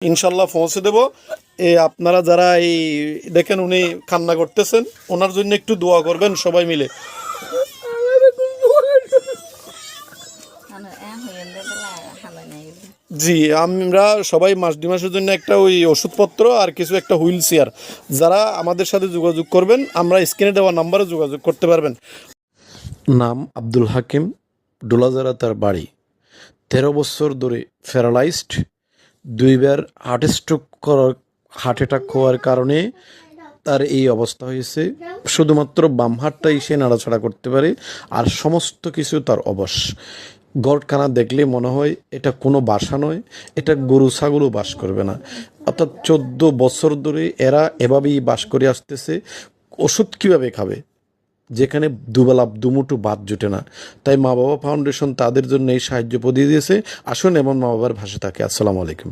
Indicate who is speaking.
Speaker 1: ইনশাল্লাহ পৌঁছে দেব। আপনারা যারা এই দেখেন উনি কান্না করতেছেন, ওনার জন্য একটু দোয়া করবেন সবাই মিলে। জি, আমরা সবাই মাস 2 মাসের জন্য একটা ওই ওষুধপত্র আর কিছু একটা হুইল চেয়ার, যারা আমাদের সাথে যোগাযোগ করবেন আমরা স্ক্রিনে দেওয়া নাম্বারে যোগাযোগ করতে পারবেন। নাম আব্দুল হাকিম, ডোলাজারা তার বাড়ি। 13 বছর ধরে প্যারালাইজড, 2বার হার্ট অ্যাটাক হওয়ার কারণে তার এই অবস্থা হয়েছে। শুধুমাত্র বাম হাতটাই সে নাড়াচাড়া করতে পারে, আর সমস্ত কিছু তার অবশ। গড়খানা দেখলে মনে হয় এটা কোনো বাসা নয়, এটা গরু ছাগলও বাস করবে না। অর্থাৎ 14 বছর ধরে এরা এভাবেই বাস করে আসতেছে। ওষুধ কীভাবে খাবে, যেখানে দুবেলা দুমুঠো ভাত জোটে না। তাই মা বাবা ফাউন্ডেশন তাদের জন্য এই সাহায্য দিয়ে দিয়েছে। আসুন এমন মা বাবার ভাষা থাকে। আসসালামু আলাইকুম।